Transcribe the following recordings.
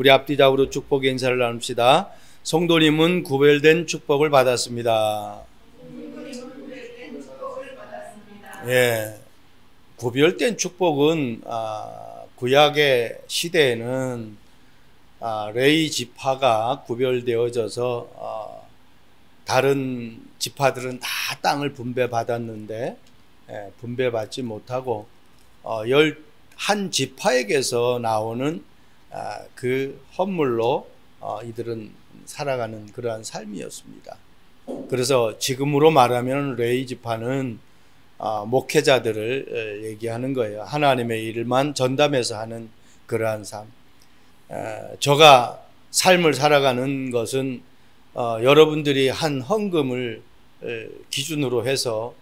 우리 앞뒤좌우로 축복의 인사를 나눕시다. 성도님은 구별된 축복을 받았습니다. 예, 구별된 축복은 구약의 시대에는 레위 지파가 구별되어져서 다른 지파들은 다 땅을 분배받았는데 분배받지 못하고 11지파에게서 나오는 그 헌물로 이들은 살아가는 그러한 삶이었습니다. 그래서 지금으로 말하면 레위 지파는 목회자들을 얘기하는 거예요. 하나님의 일만 전담해서 하는 그러한 삶. 저가 삶을 살아가는 것은 여러분들이 한 헌금을 기준으로 해서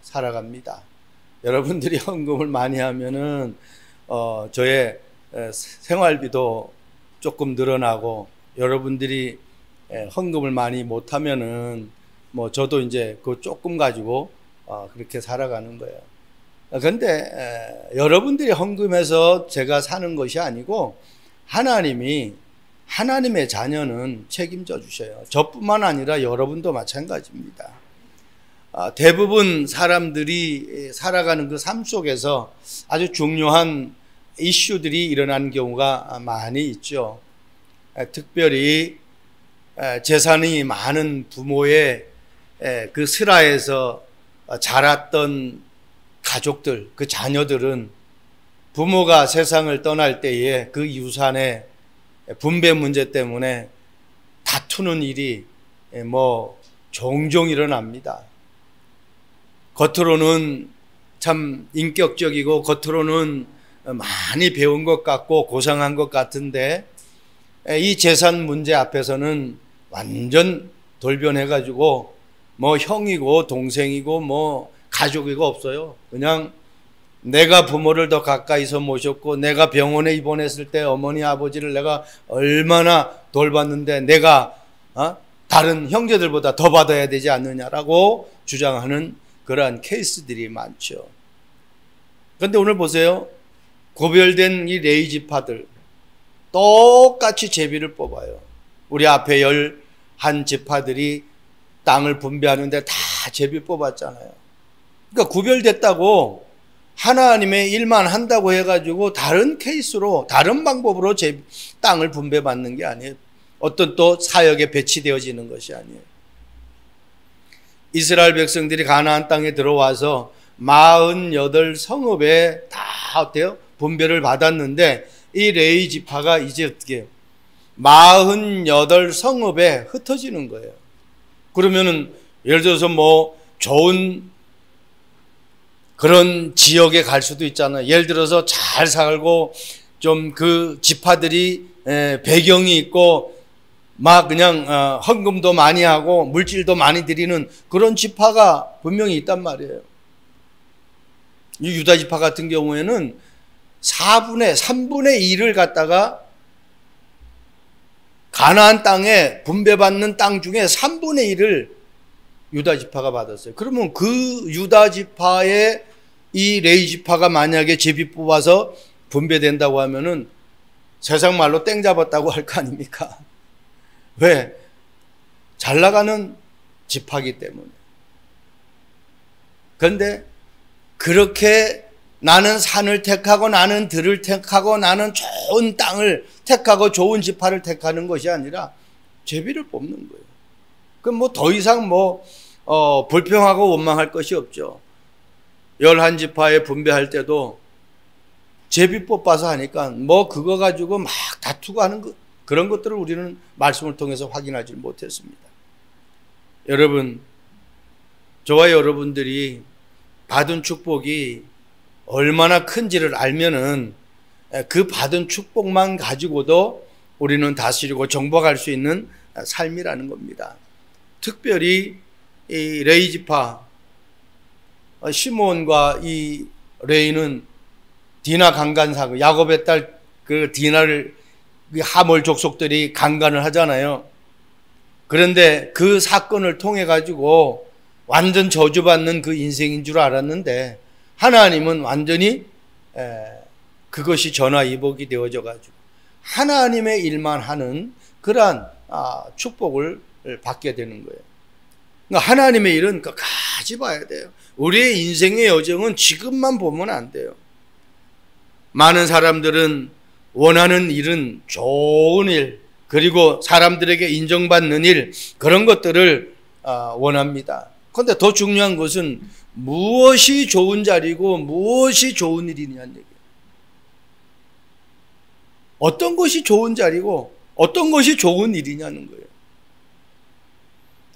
살아갑니다. 여러분들이 헌금을 많이 하면은 저의 생활비도 조금 늘어나고, 여러분들이 헌금을 많이 못하면은 뭐 저도 이제 그 조금 가지고 그렇게 살아가는 거예요. 그런데 여러분들이 헌금해서 제가 사는 것이 아니고 하나님이, 하나님의 자녀는 책임져 주셔요. 저뿐만 아니라 여러분도 마찬가지입니다. 대부분 사람들이 살아가는 그 삶 속에서 아주 중요한 이슈들이 일어나는 경우가 많이 있죠. 특별히 재산이 많은 부모의 그 슬하에서 자랐던 가족들, 그 자녀들은 부모가 세상을 떠날 때에 그 유산의 분배 문제 때문에 다투는 일이 뭐 종종 일어납니다. 겉으로는 참 인격적이고 겉으로는 많이 배운 것 같고 고상한 것 같은데 이 재산 문제 앞에서는 완전 돌변해가지고 뭐 형이고 동생이고 뭐 가족이고 없어요. 그냥 내가 부모를 더 가까이서 모셨고 내가 병원에 입원했을 때 어머니 아버지를 내가 얼마나 돌봤는데 내가 다른 형제들보다 더 받아야 되지 않느냐라고 주장하는 그러한 케이스들이 많죠. 그런데 오늘 보세요. 구별된 이 레위 지파들 똑같이 제비를 뽑아요. 우리 앞에 11지파들이 땅을 분배하는데 다 제비 뽑았잖아요. 그러니까 구별됐다고 하나님의 일만 한다고 해가지고 다른 케이스로 다른 방법으로 땅을 분배받는 게 아니에요. 어떤 또 사역에 배치되어지는 것이 아니에요. 이스라엘 백성들이 가나안 땅에 들어와서 48성읍에 다 어때요? 분배를 받았는데 이 레위 지파가 이제 어떻게 해요? 48성읍에 흩어지는 거예요. 그러면은 예를 들어서 뭐 좋은 그런 지역에 갈 수도 있잖아요. 예를 들어서 잘 살고 좀 그 지파들이 배경이 있고 막 그냥 헌금도 많이 하고 물질도 많이 드리는 그런 지파가 분명히 있단 말이에요. 이 유다 지파 같은 경우에는 3분의 1을 갖다가 가나안 땅에 분배받는 땅 중에 3분의 1을 유다 지파가 받았어요. 그러면 그 유다 지파의 이 레위 지파가 만약에 제비 뽑아서 분배된다고 하면은 세상 말로 땡 잡았다고 할 거 아닙니까? 왜? 잘 나가는 지파이기 때문에. 그런데 그렇게 나는 산을 택하고 나는 들을 택하고 나는 좋은 땅을 택하고 좋은 지파를 택하는 것이 아니라 제비를 뽑는 거예요. 그럼 뭐 더 이상 불평하고 원망할 것이 없죠. 11지파에 분배할 때도 제비 뽑아서 하니까 뭐 그거 가지고 막 다투고 하는 그런 것들을 우리는 말씀을 통해서 확인하지 못했습니다. 여러분, 저와 여러분들이 받은 축복이 얼마나 큰지를 알면은 그 받은 축복만 가지고도 우리는 다스리고 정복할 수 있는 삶이라는 겁니다. 특별히 이 레위 지파 시므온과 이 레위는 디나 강간 사건, 야곱의 딸 그 디나를 하몰 족속들이 강간을 하잖아요. 그런데 그 사건을 통해 가지고 완전 저주받는 그 인생인 줄 알았는데 하나님은 완전히 그것이 전화위복이 되어져 가지고 하나님의 일만 하는 그러한 축복을 받게 되는 거예요. 그러니까 하나님의 일은 끝까지 봐야 돼요. 우리의 인생의 여정은 지금만 보면 안 돼요. 많은 사람들은 원하는 일은 좋은 일, 그리고 사람들에게 인정받는 일, 그런 것들을 원합니다. 그런데 더 중요한 것은 무엇이 좋은 자리고 무엇이 좋은 일이냐는 얘기예요. 어떤 것이 좋은 자리고 어떤 것이 좋은 일이냐는 거예요.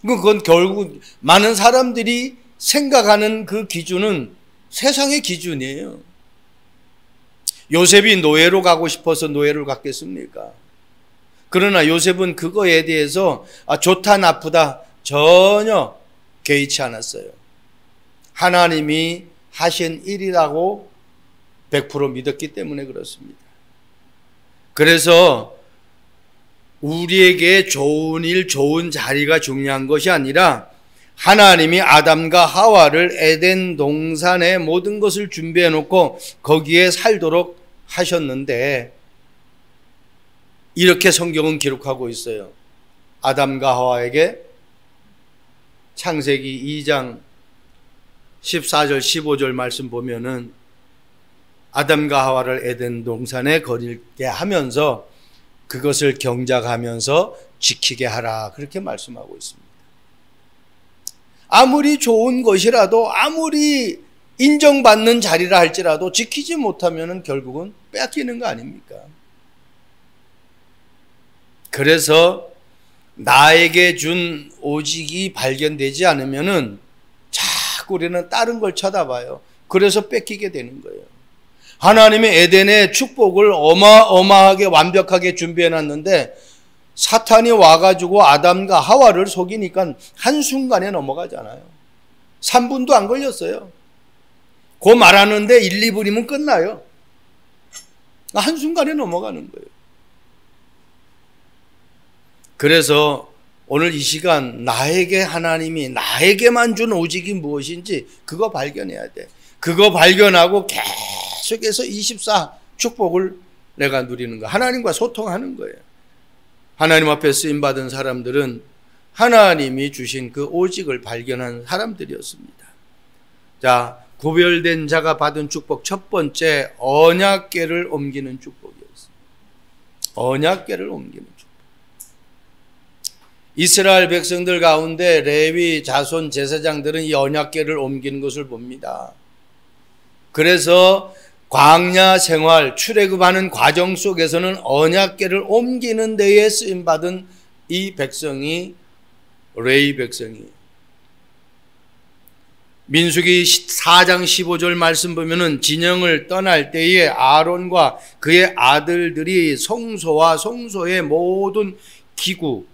그건 결국 많은 사람들이 생각하는 그 기준은 세상의 기준이에요. 요셉이 노예로 가고 싶어서 노예를 갔겠습니까? 그러나 요셉은 그거에 대해서 좋다 나쁘다 전혀 개의치 않았어요. 하나님이 하신 일이라고 100% 믿었기 때문에 그렇습니다. 그래서 우리에게 좋은 일, 좋은 자리가 중요한 것이 아니라 하나님이 아담과 하와를 에덴 동산에 모든 것을 준비해 놓고 거기에 살도록 하셨는데, 이렇게 성경은 기록하고 있어요. 아담과 하와에게 창세기 2장 14절 15절 말씀 보면은 아담과 하와를 에덴 동산에 거닐게 하면서 그것을 경작하면서 지키게 하라, 그렇게 말씀하고 있습니다. 아무리 좋은 것이라도, 아무리 인정받는 자리라 할지라도 지키지 못하면 결국은 뺏기는 거 아닙니까? 그래서 나에게 준 오직이 발견되지 않으면은 자꾸 우리는 다른 걸 쳐다봐요. 그래서 뺏기게 되는 거예요. 하나님의 에덴의 축복을 어마어마하게 완벽하게 준비해 놨는데 사탄이 와가지고 아담과 하와를 속이니까 한순간에 넘어가잖아요. 3분도 안 걸렸어요. 그 말하는데 1, 2분이면 끝나요. 한순간에 넘어가는 거예요. 그래서 오늘 이 시간 나에게 하나님이 나에게만 준 오직이 무엇인지 그거 발견해야 돼. 그거 발견하고 계속해서 24 축복을 내가 누리는 거, 하나님과 소통하는 거예요. 하나님 앞에 쓰임받은 사람들은 하나님이 주신 그 오직을 발견한 사람들이었습니다. 자, 구별된 자가 받은 축복 첫 번째, 언약궤를 옮기는 축복이었습니다. 언약궤를 옮기는 축복. 이스라엘 백성들 가운데 레위 자손 제사장들은 이 언약궤를 옮기는 것을 봅니다. 그래서 광야 생활, 출애굽하는 과정 속에서는 언약궤를 옮기는 데에 쓰임받은 이 백성이 레위 백성이, 민수기 4장 15절 말씀 보면은 진영을 떠날 때에 아론과 그의 아들들이 성소와 성소의 모든 기구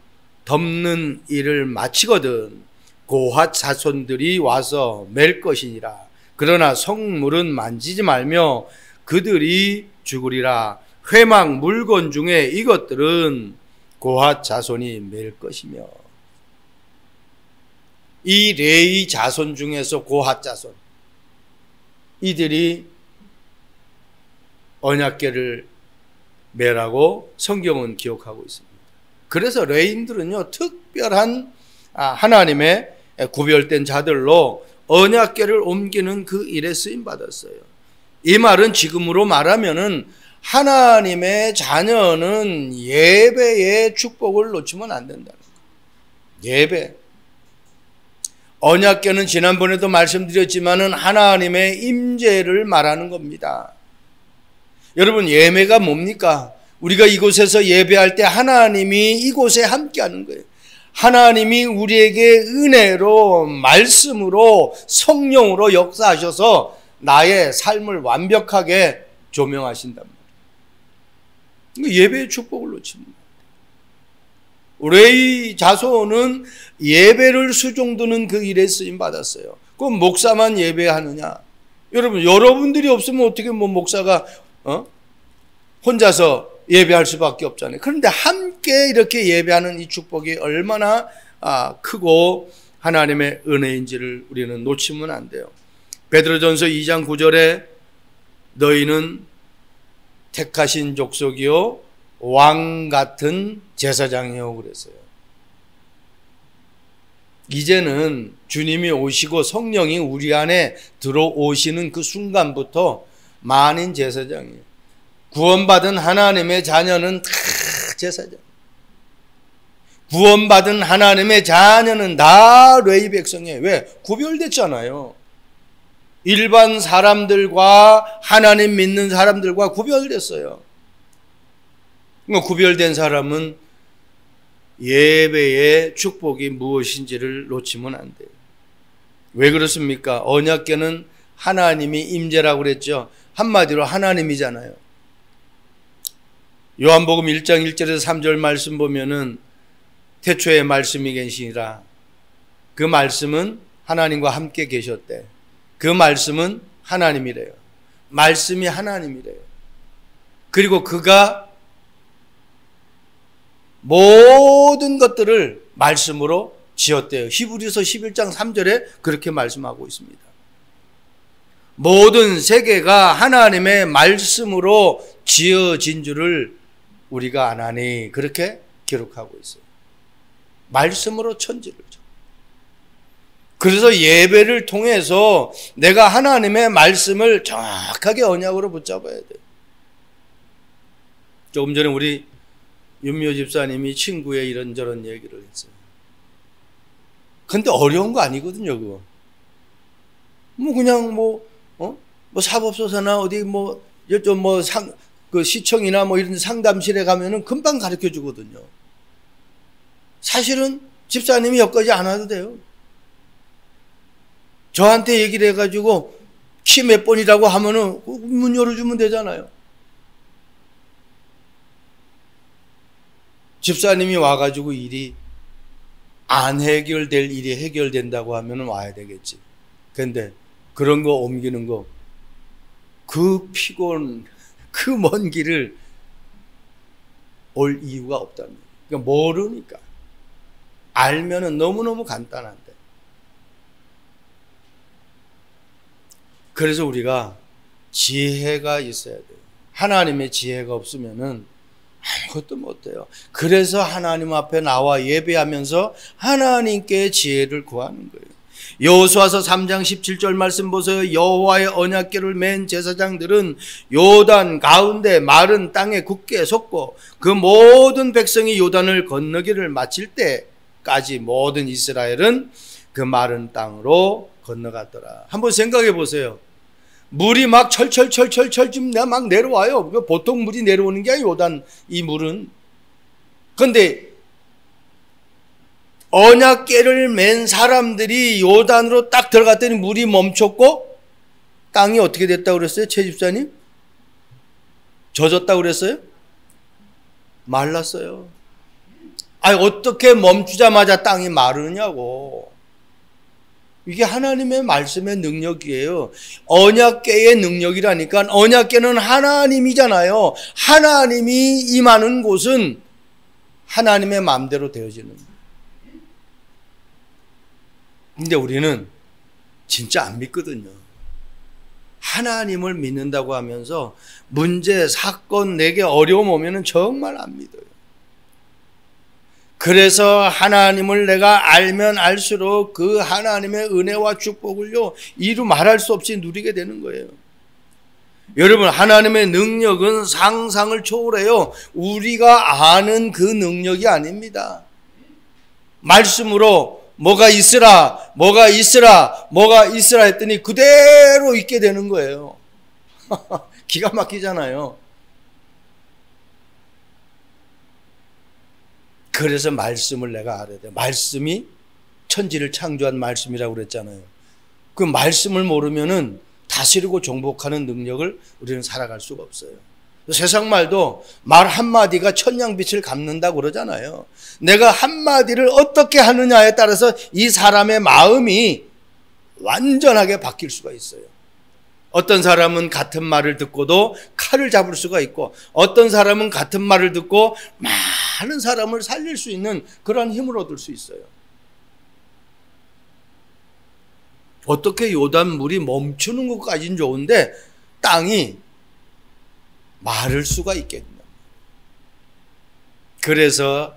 덮는 일을 마치거든 고핫 자손들이 와서 맬 것이니라. 그러나 성물은 만지지 말며 그들이 죽으리라. 회막 물건 중에 이것들은 고핫 자손이 맬 것이며. 이 레위 자손 중에서 고핫 자손, 이들이 언약궤를 매라고 성경은 기록하고 있습니다. 그래서 레위인들은요, 특별한 하나님의 구별된 자들로 언약궤를 옮기는 그 일에 쓰임 받았어요. 이 말은 지금으로 말하면은 하나님의 자녀는 예배의 축복을 놓치면 안 된다는 거예요. 예배. 언약궤는 지난번에도 말씀드렸지만은 하나님의 임재를 말하는 겁니다. 여러분, 예배가 뭡니까? 우리가 이곳에서 예배할 때 하나님이 이곳에 함께하는 거예요. 하나님이 우리에게 은혜로, 말씀으로, 성령으로 역사하셔서 나의 삶을 완벽하게 조명하신단 말이에요. 예배의 축복을 놓칩니다. 레위 자손은 예배를 수종드는 그 일에 쓰임 받았어요. 그럼 목사만 예배하느냐? 여러분들이 없으면 어떻게 목사가 혼자서 예배할 수밖에 없잖아요. 그런데 함께 이렇게 예배하는 이 축복이 얼마나 크고 하나님의 은혜인지를 우리는 놓치면 안 돼요. 베드로전서 2장 9절에 너희는 택하신 족속이요 왕 같은 제사장이요 그랬어요. 이제는 주님이 오시고 성령이 우리 안에 들어오시는 그 순간부터 만인 제사장이에요. 구원받은 하나님의 자녀는 다 제사장. 구원받은 하나님의 자녀는 다 레위 백성이에요. 왜? 구별됐잖아요. 일반 사람들과 하나님 믿는 사람들과 구별됐어요. 구별된 사람은 예배의 축복이 무엇인지를 놓치면 안 돼요. 왜 그렇습니까? 언약궤는 하나님이 임재라고 그랬죠. 한마디로 하나님이잖아요. 요한복음 1장 1절에서 3절 말씀 보면은 태초에 말씀이 계시니라. 그 말씀은 하나님과 함께 계셨대. 그 말씀은 하나님이래요. 말씀이 하나님이래요. 그리고 그가 모든 것들을 말씀으로 지었대요. 히브리서 11장 3절에 그렇게 말씀하고 있습니다. 모든 세계가 하나님의 말씀으로 지어진 줄을 우리가 아나니 그렇게 기록하고 있어요. 말씀으로 천지를 줘. 그래서 예배를 통해서 내가 하나님의 말씀을 정확하게 언약으로 붙잡아야 돼요. 조금 전에 우리 윤미호 집사님이 친구의 이런저런 얘기를 했어요. 근데 어려운 거 아니거든요, 그거. 그냥 사법소사나 어디 그 시청이나 이런 상담실에 가면은 금방 가르쳐 주거든요. 사실은 집사님이 여기까지 안 와도 돼요. 저한테 얘기를 해가지고 키 몇 번이라고 하면은 문 열어주면 되잖아요. 집사님이 와가지고 일이 안 해결될 일이 해결된다고 하면 와야 되겠지. 근데 그런 거 옮기는 거, 그 피곤, 그 먼 길을 올 이유가 없다는 거예요. 그러니까 모르니까. 알면은 너무너무 간단한데. 그래서 우리가 지혜가 있어야 돼요. 하나님의 지혜가 없으면은 아무것도 못해요. 그래서 하나님 앞에 나와 예배하면서 하나님께 지혜를 구하는 거예요. 여호수아서 3장 17절 말씀 보세요. 여호와의 언약궤를 맨 제사장들은 요단 가운데 마른 땅에 굳게 섰고 그 모든 백성이 요단을 건너기를 마칠 때까지 모든 이스라엘은 그 마른 땅으로 건너갔더라. 한번 생각해 보세요. 물이 막 철철철철철 지금 막 내려와요. 보통 물이 내려오는 게 아니에요. 요단 이 물은. 그런데 언약궤를 맨 사람들이 요단으로 딱 들어갔더니 물이 멈췄고 땅이 어떻게 됐다고 그랬어요? 최 집사님? 젖었다고 그랬어요? 말랐어요. 아니 어떻게 멈추자마자 땅이 마르냐고. 이게 하나님의 말씀의 능력이에요. 언약궤의 능력이라니까. 언약궤는 하나님이잖아요. 하나님이 임하는 곳은 하나님의 마음대로 되어지는 거예요. 근데 우리는 진짜 안 믿거든요. 하나님을 믿는다고 하면서 문제, 사건, 내게 어려움 오면은 정말 안 믿어요. 그래서 하나님을 내가 알면 알수록 그 하나님의 은혜와 축복을요, 이루 말할 수 없이 누리게 되는 거예요. 여러분, 하나님의 능력은 상상을 초월해요. 우리가 아는 그 능력이 아닙니다. 말씀으로 뭐가 있으라, 뭐가 있으라, 뭐가 있으라 했더니 그대로 있게 되는 거예요. 기가 막히잖아요. 그래서 말씀을 내가 알아야 돼. 말씀이 천지를 창조한 말씀이라고 그랬잖아요. 그 말씀을 모르면은 다스리고 정복하는 능력을 우리는 살아갈 수가 없어요. 세상 말도 말 한마디가 천냥빛을 갚는다고 그러잖아요. 내가 한마디를 어떻게 하느냐에 따라서 이 사람의 마음이 완전하게 바뀔 수가 있어요. 어떤 사람은 같은 말을 듣고도 칼을 잡을 수가 있고, 어떤 사람은 같은 말을 듣고 많은 사람을 살릴 수 있는 그런 힘을 얻을 수 있어요. 어떻게 요단 물이 멈추는 것까지는 좋은데 땅이 마를 수가 있겠냐. 그래서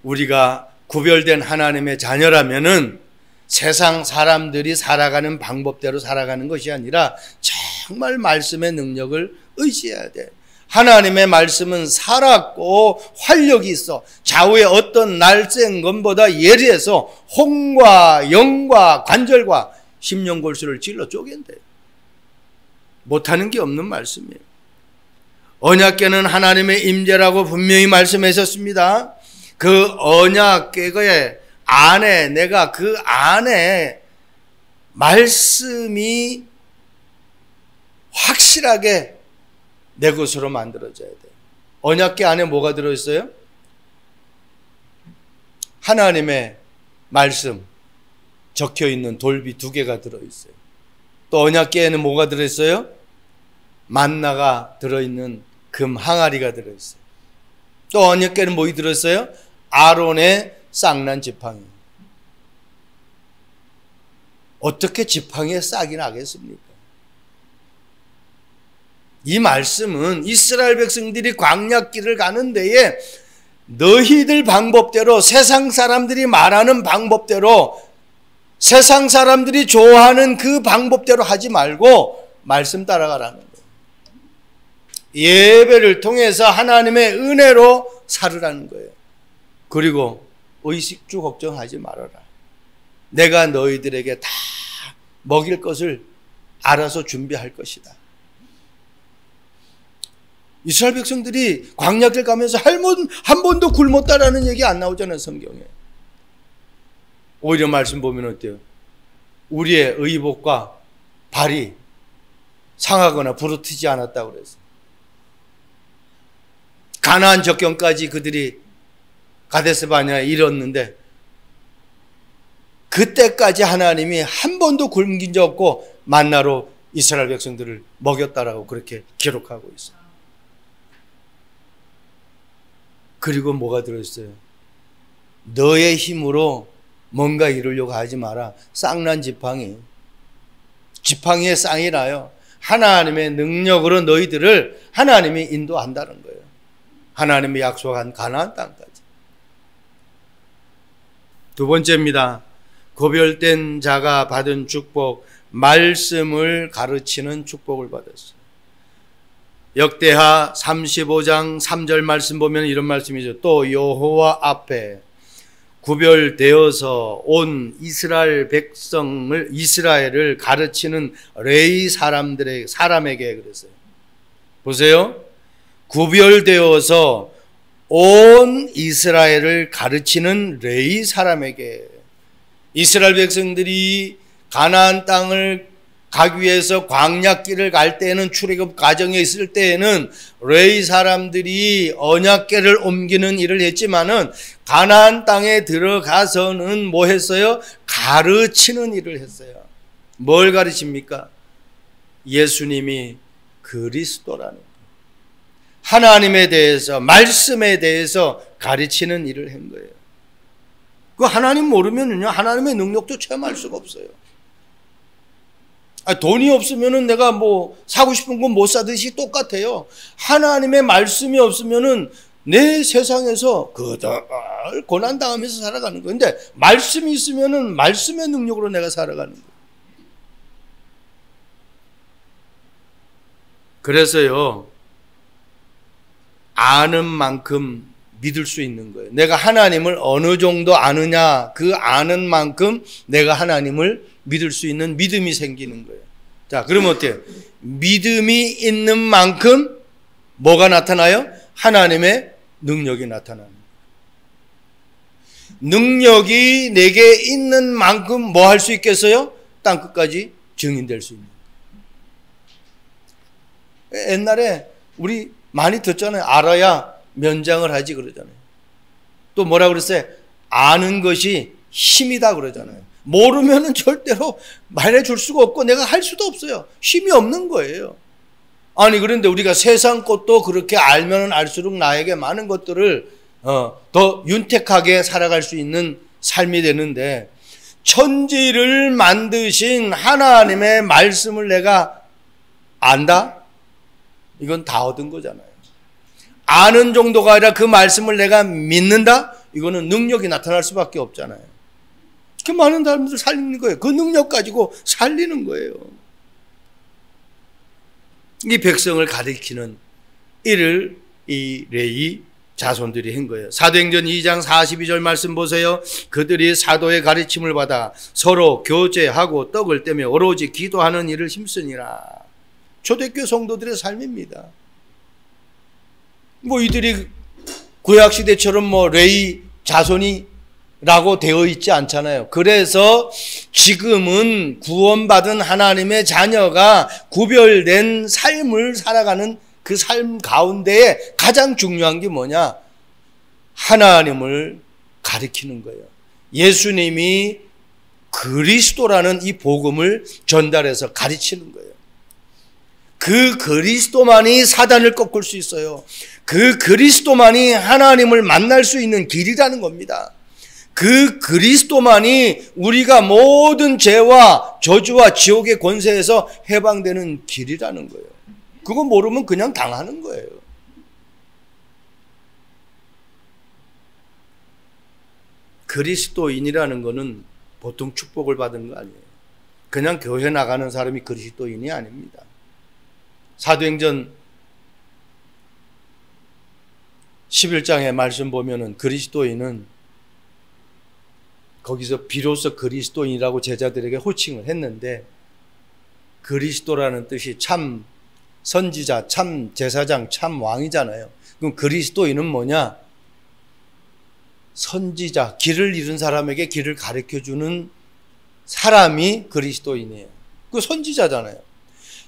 우리가 구별된 하나님의 자녀라면은 세상 사람들이 살아가는 방법대로 살아가는 것이 아니라 정말 말씀의 능력을 의지해야 돼. 하나님의 말씀은 살았고 활력이 있어. 좌우의 어떤 날쌘 것보다 예리해서 혼과 영과 관절과 심령골수를 찔러 쪼갠대요. 못하는 게 없는 말씀이에요. 언약궤는 하나님의 임재라고 분명히 말씀하셨습니다. 그 언약궤의 안에, 내가 그 안에 말씀이 확실하게 내 것으로 만들어져야 돼요. 언약궤 안에 뭐가 들어있어요? 하나님의 말씀 적혀있는 돌비 2개가 들어있어요. 또 언약궤에는 뭐가 들어있어요? 만나가 들어있는 금 항아리가 들어있어요. 또 언약궤는 뭐가 들어있어요? 아론의 싹난 지팡이. 어떻게 지팡이에 싹이 나겠습니까? 이 말씀은 이스라엘 백성들이 광야길을 가는 데에 너희들 방법대로, 세상 사람들이 말하는 방법대로, 세상 사람들이 좋아하는 그 방법대로 하지 말고 말씀 따라가라는 거예요. 예배를 통해서 하나님의 은혜로 살으라는 거예요. 그리고 의식주 걱정하지 말아라. 내가 너희들에게 다 먹일 것을 알아서 준비할 것이다. 이스라엘 백성들이 광야길 가면서 한 번도 굶었다라는 얘기 안 나오잖아요, 성경에. 오히려 말씀 보면 어때요? 우리의 의복과 발이 상하거나 부르트지 않았다고 그랬어요. 가나안 적경까지 그들이 가데스바냐에 이뤘는데 그때까지 하나님이 한 번도 굶긴 적 없고 만나로 이스라엘 백성들을 먹였다라고 그렇게 기록하고 있어요. 그리고 뭐가 들어있어요? 너의 힘으로 뭔가 이루려고 하지 마라. 쌍난 지팡이에 쌍이 나요. 하나님의 능력으로 너희들을 하나님이 인도한다는 거예요. 하나님이 약속한 가나안 땅까지. 두 번째입니다. 구별된 자가 받은 축복, 말씀을 가르치는 축복을 받았어요. 역대하 35장 3절 말씀 보면 이런 말씀이죠. 또 여호와 앞에 구별되어서 온 이스라엘 이스라엘을 가르치는 레위 사람에게 그랬어요. 보세요. 구별되어서 온 이스라엘을 가르치는 레위 사람에게. 이스라엘 백성들이 가나안 땅을 가기 위해서 광야길을 갈 때에는, 출애굽 과정에 있을 때에는 레위 사람들이 언약궤를 옮기는 일을 했지만은 가나안 땅에 들어가서는 뭐 했어요? 가르치는 일을 했어요. 뭘 가르칩니까? 예수님이 그리스도라는 거예요. 하나님에 대해서, 말씀에 대해서 가르치는 일을 한 거예요. 그 하나님 모르면은요, 하나님의 능력도 체험할 수가 없어요. 돈이 없으면은 내가 뭐 사고 싶은 건 못 사듯이 똑같아요. 하나님의 말씀이 없으면은 내 세상에서 그들 고난당하면서 살아가는 거예요. 근데 말씀이 있으면은 말씀의 능력으로 내가 살아가는 거예요. 그래서요, 아는 만큼 믿을 수 있는 거예요. 내가 하나님을 어느 정도 아느냐, 그 아는 만큼 내가 하나님을 믿을 수 있는 믿음이 생기는 거예요. 자, 그러면 어때요? 믿음이 있는 만큼 뭐가 나타나요? 하나님의 능력이 나타나는 거예요. 능력이 내게 있는 만큼 뭐 할 수 있겠어요? 땅끝까지 증인될 수 있는 거예요. 옛날에 우리 많이 듣잖아요. 알아야 면장을 하지 그러잖아요. 또 뭐라 그랬어요? 아는 것이 힘이다 그러잖아요. 모르면은 절대로 말해줄 수가 없고 내가 할 수도 없어요. 힘이 없는 거예요. 아니, 그런데 우리가 세상 것도 그렇게 알면 알수록 나에게 많은 것들을 더 윤택하게 살아갈 수 있는 삶이 되는데, 천지를 만드신 하나님의 말씀을 내가 안다? 이건 다 얻은 거잖아요. 아는 정도가 아니라 그 말씀을 내가 믿는다? 이거는 능력이 나타날 수밖에 없잖아요. 그 많은 사람들 살리는 거예요. 그 능력 가지고 살리는 거예요. 이 백성을 가리키는 일을 이 레위 자손들이 한 거예요. 사도행전 2장 42절 말씀 보세요. 그들이 사도의 가르침을 받아 서로 교제하고 떡을 떼며 오로지 기도하는 일을 힘쓰니라. 초대교회 성도들의 삶입니다. 이들이 구약시대처럼 레위 자손이라고 되어 있지 않잖아요. 그래서 지금은 구원받은 하나님의 자녀가 구별된 삶을 살아가는 그 삶 가운데에 가장 중요한 게 뭐냐? 하나님을 가리키는 거예요. 예수님이 그리스도라는 이 복음을 전달해서 가르치는 거예요. 그 그리스도만이 사단을 꺾을 수 있어요. 그 그리스도만이 하나님을 만날 수 있는 길이라는 겁니다. 그 그리스도만이 우리가 모든 죄와 저주와 지옥의 권세에서 해방되는 길이라는 거예요. 그거 모르면 그냥 당하는 거예요. 그리스도인이라는 거는 보통 축복을 받은 거 아니에요. 그냥 교회 나가는 사람이 그리스도인이 아닙니다. 사도행전 11장의 말씀 보면은 그리스도인은 거기서 비로소 그리스도인이라고 제자들에게 호칭을 했는데, 그리스도라는 뜻이 참 선지자, 참 제사장, 참 왕이잖아요. 그럼 그리스도인은 뭐냐? 선지자, 길을 잃은 사람에게 길을 가르쳐주는 사람이 그리스도인이에요. 그 선지자잖아요.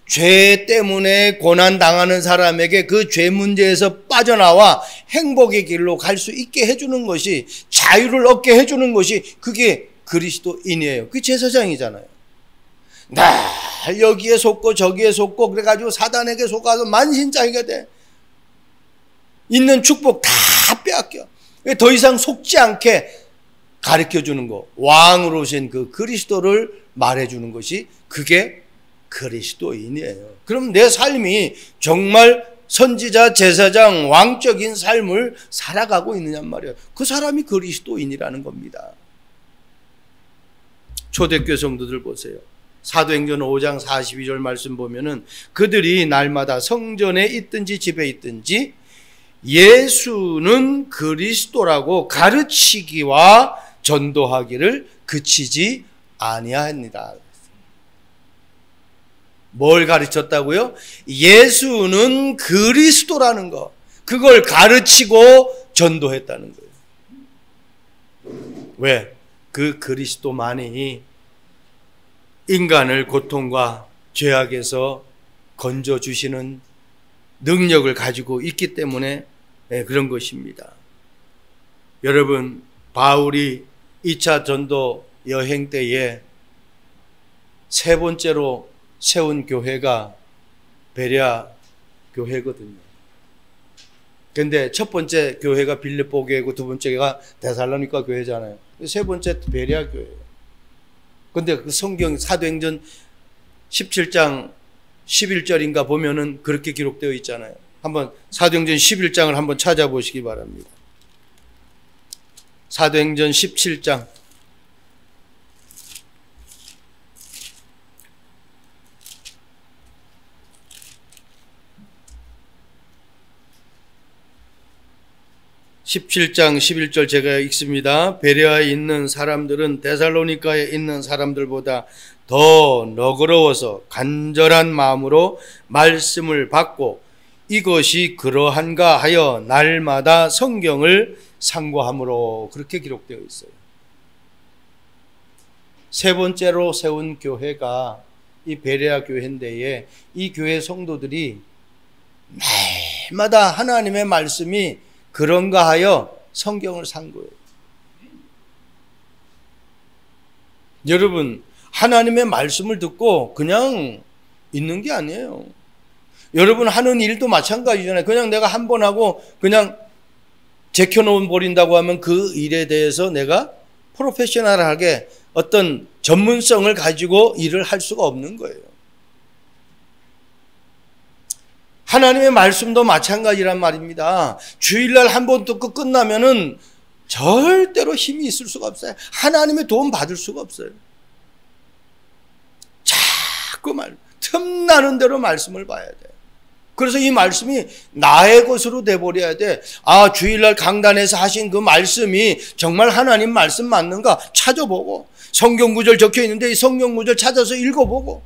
죄 때문에 고난당하는 사람에게 그 죄 문제에서 빠져나와 행복의 길로 갈 수 있게 해주는 것이, 자유를 얻게 해주는 것이, 그게 그리스도인이에요. 그게 제사장이잖아요. 나 여기에 속고 저기에 속고 그래가지고 사단에게 속아서 만신창이가 돼. 있는 축복 다 빼앗겨. 더 이상 속지 않게 가르쳐주는 거, 왕으로 오신 그 그리스도를 말해주는 것이, 그게 그리스도인이에요. 그럼 내 삶이 정말 선지자, 제사장, 왕적인 삶을 살아가고 있느냔 말이에요. 그 사람이 그리스도인이라는 겁니다. 초대교회 성도들 보세요. 사도행전 5장 42절 말씀 보면은 그들이 날마다 성전에 있든지 집에 있든지 예수는 그리스도라고 가르치기와 전도하기를 그치지 아니하니라. 뭘 가르쳤다고요? 예수는 그리스도라는 거, 그걸 가르치고 전도했다는 거예요. 왜? 그 그리스도만이 인간을 고통과 죄악에서 건져주시는 능력을 가지고 있기 때문에 그런 것입니다. 여러분, 바울이 2차 전도 여행 때에 세 번째로 세운 교회가 베레아 교회거든요. 근데 첫 번째 교회가 빌립보 교회고 두 번째가 데살로니가 교회잖아요. 세 번째 베레아 교회예요. 근데 그 성경 사도행전 17장 11절인가 보면은 그렇게 기록되어 있잖아요. 한번 사도행전 11장을 한번 찾아보시기 바랍니다. 사도행전 17장 17장 11절 제가 읽습니다. 베레아에 있는 사람들은 데살로니가에 있는 사람들보다 더 너그러워서 간절한 마음으로 말씀을 받고 이것이 그러한가 하여 날마다 성경을 상고함으로, 그렇게 기록되어 있어요. 세 번째로 세운 교회가 이 베레아 교회인데에 이 교회 성도들이 날마다 하나님의 말씀이 그런가 하여 성경을 산 거예요. 여러분, 하나님의 말씀을 듣고 그냥 있는 게 아니에요. 여러분 하는 일도 마찬가지잖아요. 그냥 내가 한 번 하고 그냥 제껴놓은 버린다고 하면 그 일에 대해서 내가 프로페셔널하게 어떤 전문성을 가지고 일을 할 수가 없는 거예요. 하나님의 말씀도 마찬가지란 말입니다. 주일날 한 번 듣고 끝나면은 절대로 힘이 있을 수가 없어요. 하나님의 도움 받을 수가 없어요. 자꾸 틈나는 대로 말씀을 봐야 돼요. 그래서 이 말씀이 나의 것으로 돼버려야 돼. 아, 주일날 강단에서 하신 그 말씀이 정말 하나님 말씀 맞는가 찾아보고, 성경 구절 적혀 있는데 이 성경 구절 찾아서 읽어보고,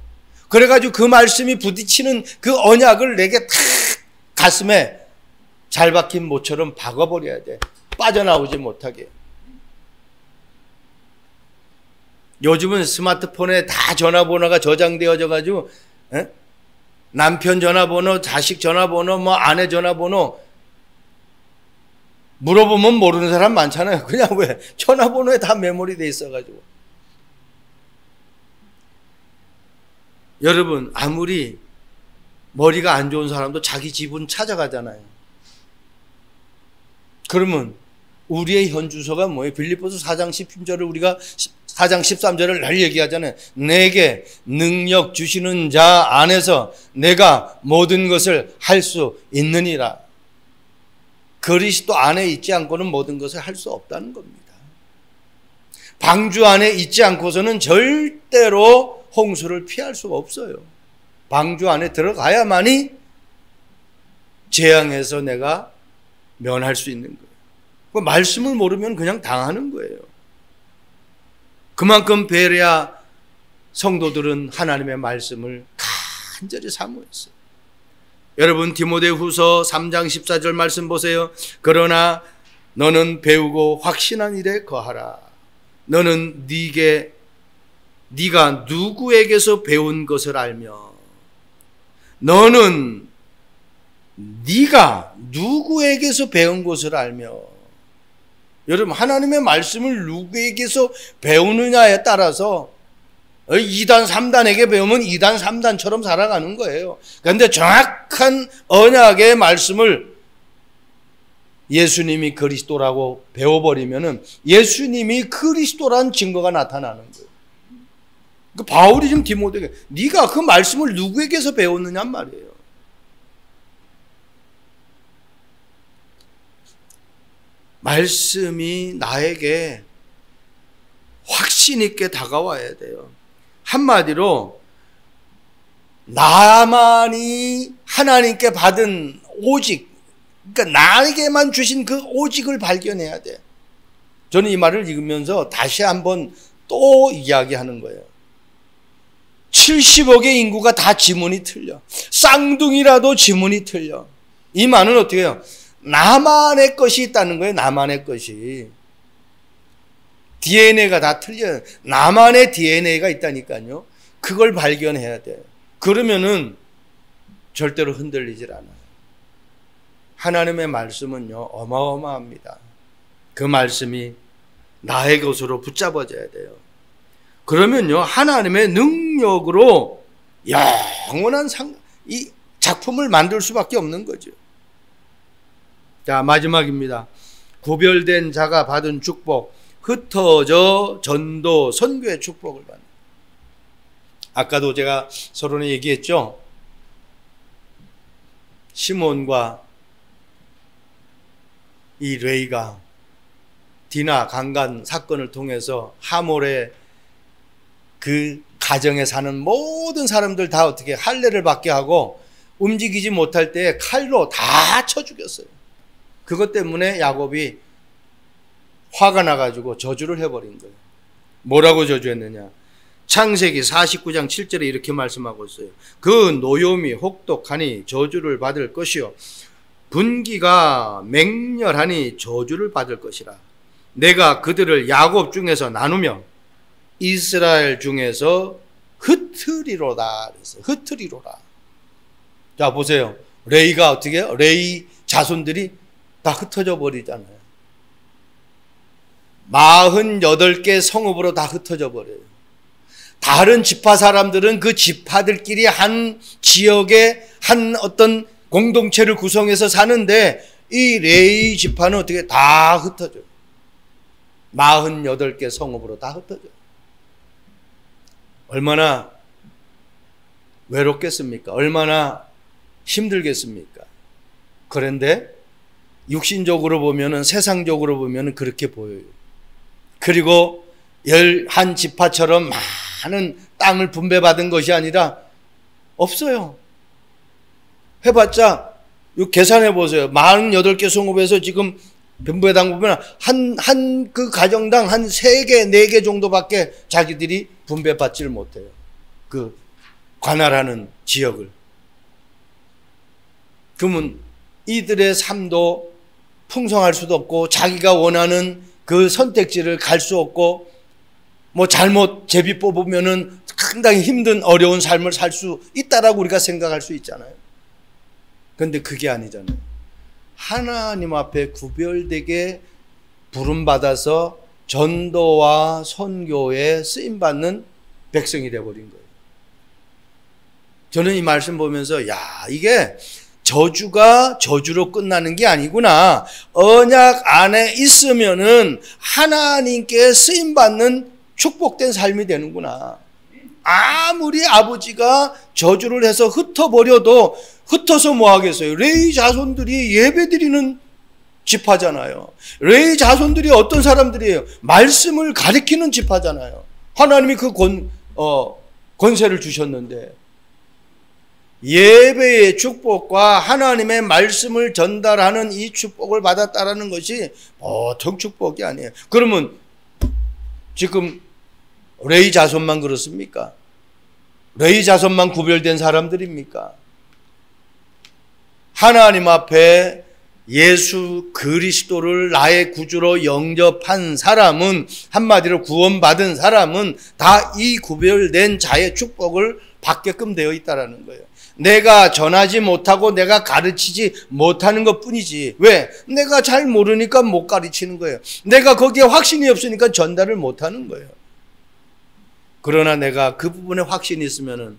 그래가지고 그 말씀이 부딪히는 그 언약을 내게 탁 가슴에 잘 박힌 모처럼 박아버려야 돼. 빠져나오지 못하게. 요즘은 스마트폰에 다 전화번호가 저장되어져 가지고 남편 전화번호, 자식 전화번호, 뭐 아내 전화번호 물어보면 모르는 사람 많잖아요. 그냥 왜 전화번호에 다 메모리돼 있어가지고. 여러분, 아무리 머리가 안 좋은 사람도 자기 집은 찾아가잖아요. 그러면 우리의 현 주소가 뭐예요? 빌립보서 4장 10절을 우리가 4장 13절을 늘 얘기하잖아요. 내게 능력 주시는 자 안에서 내가 모든 것을 할 수 있느니라. 그리스도 안에 있지 않고는 모든 것을 할 수 없다는 겁니다. 방주 안에 있지 않고서는 절대로 홍수를 피할 수가 없어요. 방주 안에 들어가야만이 재앙에서 내가 면할 수 있는 거예요. 그 말씀을 모르면 그냥 당하는 거예요. 그만큼 베레아 성도들은 하나님의 말씀을 간절히 사모했어요. 여러분, 디모데후서 3장 14절 말씀 보세요. 그러나 너는 배우고 확신한 일에 거하라. 너는 네가 누구에게서 배운 것을 알며, 너는 네가 누구에게서 배운 것을 알며. 여러분, 하나님의 말씀을 누구에게서 배우느냐에 따라서 2단, 3단에게 배우면 2단, 3단처럼 살아가는 거예요. 그런데 정확한 언약의 말씀을 예수님이 그리스도라고 배워버리면은 예수님이 그리스도란 증거가 나타나는 거예요. 그 바울이 지금 디모데에게 네가 그 말씀을 누구에게서 배웠느냔 말이에요. 말씀이 나에게 확신 있게 다가와야 돼요. 한마디로 나만이 하나님께 받은 오직, 그러니까 나에게만 주신 그 오직을 발견해야 돼. 저는 이 말을 읽으면서 다시 한번 또 이야기하는 거예요. 70억의 인구가 다 지문이 틀려. 쌍둥이라도 지문이 틀려. 이 말은 어떻게 해요? 나만의 것이 있다는 거예요. 나만의 것이. DNA가 다 틀려요. 나만의 DNA가 있다니까요. 그걸 발견해야 돼요. 그러면은 절대로 흔들리질 않아요. 하나님의 말씀은요, 어마어마합니다. 그 말씀이 나의 것으로 붙잡아져야 돼요. 그러면요, 하나님의 능력으로 영원한 이 작품을 만들 수밖에 없는 거죠. 자, 마지막입니다. 구별된 자가 받은 축복, 흩어져 전도, 선교의 축복을 받는. 아까도 제가 서론에 얘기했죠. 시몬과 이 레이가 디나 강간 사건을 통해서 하몰의 그 가정에 사는 모든 사람들 다 어떻게 할례를 받게 하고 움직이지 못할 때 칼로 다 쳐 죽였어요. 그것 때문에 야곱이 화가 나가지고 저주를 해버린 거예요. 뭐라고 저주했느냐? 창세기 49장 7절에 이렇게 말씀하고 있어요. 그 노염이 혹독하니 저주를 받을 것이요 분기가 맹렬하니 저주를 받을 것이라. 내가 그들을 야곱 중에서 나누며 이스라엘 중에서 흩으리로다. 흩으리로다. 자, 보세요. 레이가 어떻게 해요? 레이 자손들이 다 흩어져 버리잖아요. 48개 성읍으로 다 흩어져 버려요. 다른 지파 사람들은 그 지파들끼리 한 지역에 한 어떤 공동체를 구성해서 사는데 이 레이 지파는 어떻게 다 흩어져요. 48개 성읍으로 다 흩어져요. 얼마나 외롭겠습니까? 얼마나 힘들겠습니까? 그런데 육신적으로 보면은, 세상적으로 보면은 그렇게 보여요. 그리고 11지파처럼 많은 땅을 분배받은 것이 아니라 없어요. 해봤자 계산해 보세요. 48개 성읍에서 지금 분배당 보면 한 그 가정당 한 3개, 4개 정도밖에 자기들이 분배받지를 못해요. 그 관할하는 지역을. 그러면 이들의 삶도 풍성할 수도 없고, 자기가 원하는 그 선택지를 갈 수 없고, 뭐 잘못 제비 뽑으면은 상당히 힘든 어려운 삶을 살 수 있다라고 우리가 생각할 수 있잖아요. 그런데 그게 아니잖아요. 하나님 앞에 구별되게 부름받아서 전도와 선교에 쓰임받는 백성이 되어버린 거예요. 저는 이 말씀 보면서, 야, 이게 저주가 저주로 끝나는 게 아니구나. 언약 안에 있으면은 하나님께 쓰임받는 축복된 삶이 되는구나. 아무리 아버지가 저주를 해서 흩어버려도 흩어서 뭐 하겠어요? 레위 자손들이 예배드리는 지파잖아요. 레위 자손들이 어떤 사람들이에요? 말씀을 가리키는 지파잖아요. 하나님이 그 권세를 주셨는데, 예배의 축복과 하나님의 말씀을 전달하는 이 축복을 받았다라는 것이 보통 축복이 아니에요. 그러면 지금 레위 자손만 그렇습니까? 레위 자손만 구별된 사람들입니까? 하나님 앞에 예수 그리스도를 나의 구주로 영접한 사람은, 한마디로 구원받은 사람은 다 이 구별된 자의 축복을 받게끔 되어 있다는 거예요. 내가 전하지 못하고 내가 가르치지 못하는 것 뿐이지. 왜? 내가 잘 모르니까 못 가르치는 거예요. 내가 거기에 확신이 없으니까 전달을 못하는 거예요. 그러나 내가 그 부분에 확신이 있으면은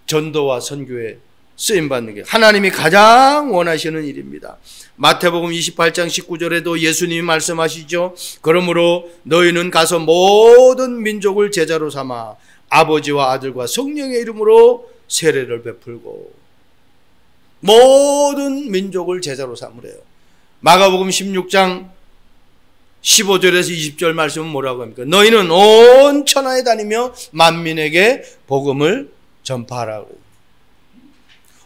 전도와 선교에 쓰임받는 게 하나님이 가장 원하시는 일입니다. 마태복음 28장 19절에도 예수님이 말씀하시죠. 그러므로 너희는 가서 모든 민족을 제자로 삼아 아버지와 아들과 성령의 이름으로 세례를 베풀고, 모든 민족을 제자로 삼으래요. 마가복음 16장 15절에서 20절 말씀은 뭐라고 합니까? 너희는 온 천하에 다니며 만민에게 복음을 전파하라고.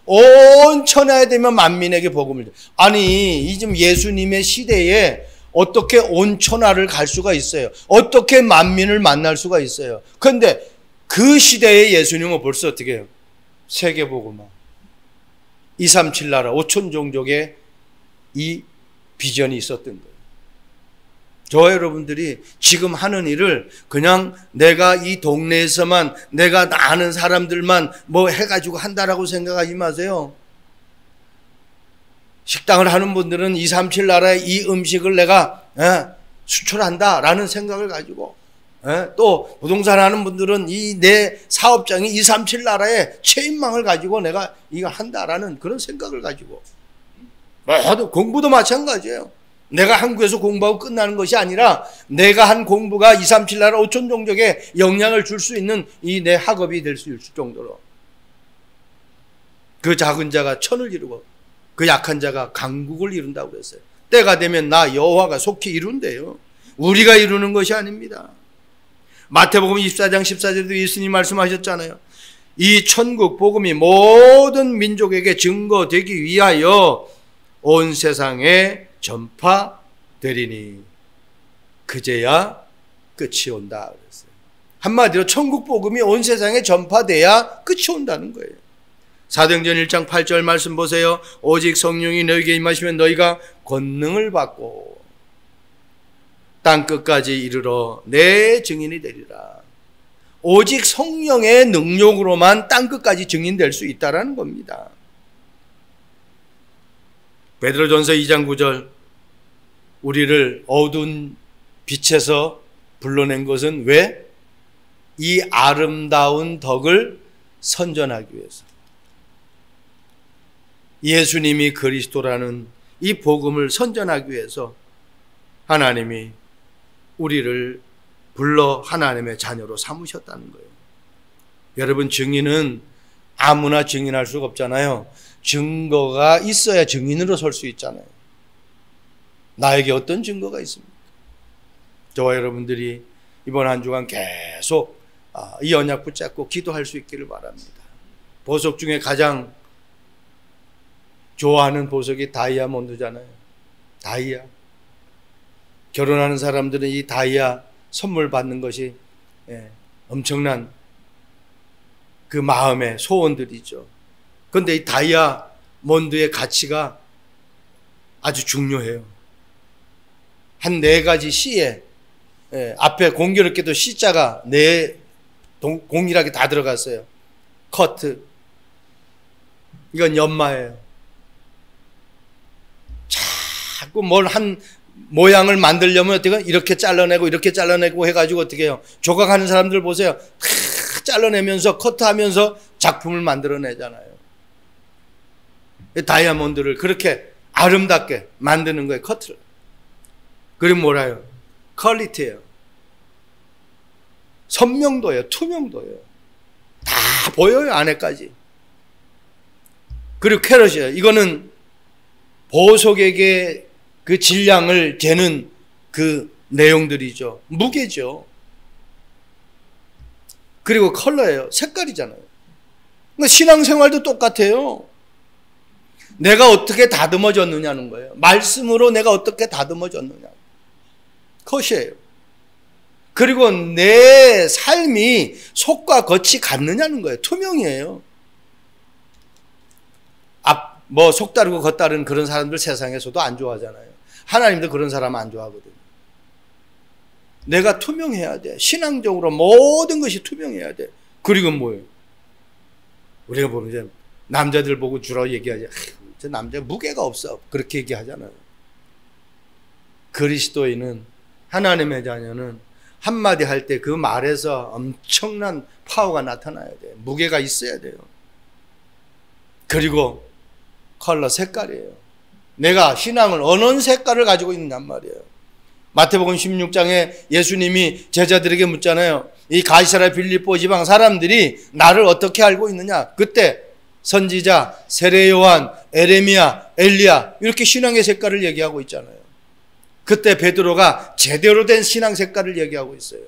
온 천하에 되면 만민에게 복음을. 아니, 이 지금 예수님의 시대에 어떻게 온 천하를 갈 수가 있어요? 어떻게 만민을 만날 수가 있어요? 그런데 그 시대에 예수님은 벌써 어떻게 해요? 세계복음화, 237 나라 5천 종족의 이 비전이 있었던 거예요. 저 여러분들이 지금 하는 일을 그냥 내가 이 동네에서만, 내가 아는 사람들만 뭐 해가지고 한다라고 생각하지 마세요. 식당을 하는 분들은 237 나라의 이 음식을 내가 수출한다라는 생각을 가지고, 또 부동산 하는 분들은 이 내 사업장이 237 나라의 체인망을 가지고 내가 이거 한다라는 그런 생각을 가지고, 모두 공부도 마찬가지예요. 내가 한국에서 공부하고 끝나는 것이 아니라 내가 한 공부가 237 나라 5천 종족에 영향을 줄 수 있는 이 내 학업이 될 수 있을 정도로, 그 작은 자가 천을 이루고 그 약한 자가 강국을 이룬다고 그랬어요. 때가 되면 나 여호와가 속히 이룬대요. 우리가 이루는 것이 아닙니다. 마태복음 24장 14절에도 예수님이 말씀하셨잖아요. 이 천국 복음이 모든 민족에게 증거되기 위하여 온 세상에 전파되리니 그제야 끝이 온다 그랬어요. 한마디로 천국 복음이 온 세상에 전파돼야 끝이 온다는 거예요. 사도행전 1장 8절 말씀 보세요. 오직 성령이 너희에게 임하시면 너희가 권능을 받고 땅끝까지 이르러 내 증인이 되리라. 오직 성령의 능력으로만 땅끝까지 증인될 수 있다는 겁니다. 베드로전서 2장 9절, 우리를 어두운 빛에서 불러낸 것은 왜? 이 아름다운 덕을 선전하기 위해서. 예수님이 그리스도라는 이 복음을 선전하기 위해서 하나님이 우리를 불러 하나님의 자녀로 삼으셨다는 거예요. 여러분, 증인은 아무나 증인할 수가 없잖아요. 증거가 있어야 증인으로 설 수 있잖아요. 나에게 어떤 증거가 있습니까? 저와 여러분들이 이번 한 주간 계속 이 언약 붙잡고 기도할 수 있기를 바랍니다. 보석 중에 가장 좋아하는 보석이 다이아몬드잖아요. 다이아. 결혼하는 사람들은 이 다이아 선물 받는 것이 엄청난 그 마음의 소원들이죠. 그런데 이 다이아몬드의 가치가 아주 중요해요. 한 4가지 C에 앞에 공교롭게도 C자가 공일하게 다 들어갔어요. 커트. 이건 연마예요. 자꾸 뭘 한 모양을 만들려면 어떻게 이렇게 잘라내고 이렇게 잘라내고 해가지고 어떻게 해요? 조각하는 사람들 보세요. 잘라내면서 커트하면서 작품을 만들어내잖아요. 다이아몬드를 그렇게 아름답게 만드는 거예요. 커트를. 그리고 뭐라요? 퀄리티예요. 선명도예요. 투명도예요. 다 보여요. 안에까지. 그리고 캐럿이에요. 이거는 보석에게 그 질량을 재는 그 내용들이죠. 무게죠. 그리고 컬러예요. 색깔이잖아요. 그러니까 신앙생활도 똑같아요. 내가 어떻게 다듬어졌느냐는 거예요. 말씀으로 내가 어떻게 다듬어졌느냐. 컷이에요. 그리고 내 삶이 속과 겉이 같느냐는 거예요. 투명이에요. 속 다르고 겉 다른 그런 사람들 세상에서도 안 좋아하잖아요. 하나님도 그런 사람 안 좋아하거든요. 내가 투명해야 돼. 신앙적으로 모든 것이 투명해야 돼. 그리고 뭐예요? 우리가 보면 이제 남자들 보고 주로 얘기하지. 저 남자 무게가 없어. 그렇게 얘기하잖아요. 그리스도인은, 하나님의 자녀는 한마디 할 때 그 말에서 엄청난 파워가 나타나야 돼요. 무게가 있어야 돼요. 그리고 컬러, 색깔이에요. 내가 신앙을 어느 색깔을 가지고 있느냔 말이에요. 마태복음 16장에 예수님이 제자들에게 묻잖아요. 이 가이사랴 빌립보 지방 사람들이 나를 어떻게 알고 있느냐. 그때 선지자 세례 요한, 에레미야, 엘리야 이렇게 신앙의 색깔을 얘기하고 있잖아요. 그때 베드로가 제대로 된 신앙 색깔을 얘기하고 있어요.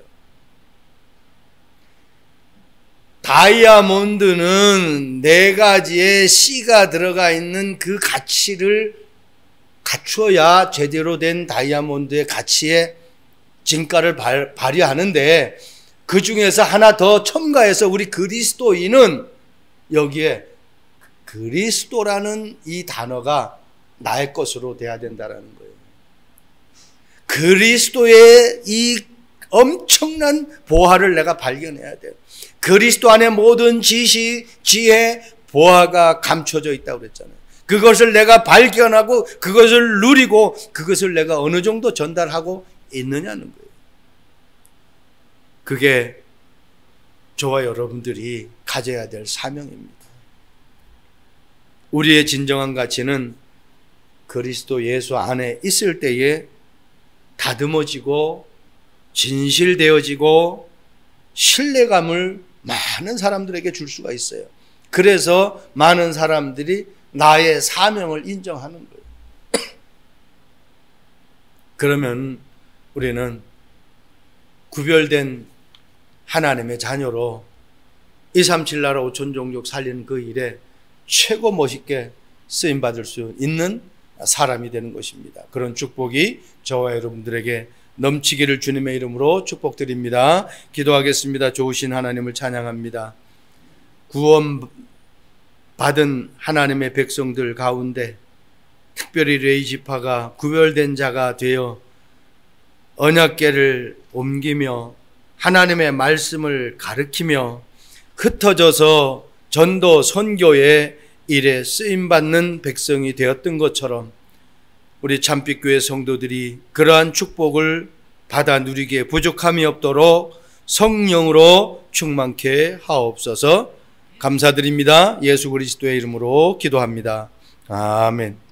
다이아몬드는 4가지의 C가 들어가 있는 그 가치를 갖추어야 제대로 된 다이아몬드의 가치의 진가를 발휘하는데, 그 중에서 하나 더 첨가해서 우리 그리스도인은 여기에 그리스도라는 이 단어가 나의 것으로 돼야 된다는 거예요. 그리스도의 이 엄청난 보화를 내가 발견해야 돼요. 그리스도 안에 모든 지식, 지혜, 보화가 감춰져 있다고 그랬잖아요. 그것을 내가 발견하고 그것을 누리고 그것을 내가 어느 정도 전달하고 있느냐는 거예요. 그게 저와 여러분들이 가져야 될 사명입니다. 우리의 진정한 가치는 그리스도 예수 안에 있을 때에 다듬어지고 진실되어지고 신뢰감을 많은 사람들에게 줄 수가 있어요. 그래서 많은 사람들이 나의 사명을 인정하는 거예요. 그러면 우리는 구별된 하나님의 자녀로 237 나라 5천 종족 살리는 그 일에 최고 멋있게 쓰임받을 수 있는 사람이 되는 것입니다. 그런 축복이 저와 여러분들에게 넘치기를 주님의 이름으로 축복드립니다. 기도하겠습니다. 좋으신 하나님을 찬양합니다. 구원 받은 하나님의 백성들 가운데 특별히 레위 지파가 구별된 자가 되어 언약궤를 옮기며 하나님의 말씀을 가르치며 흩어져서 전도 선교의 일에 쓰임받는 백성이 되었던 것처럼 우리 참빛교회 성도들이 그러한 축복을 받아 누리기에 부족함이 없도록 성령으로 충만케 하옵소서. 감사드립니다. 예수 그리스도의 이름으로 기도합니다. 아멘.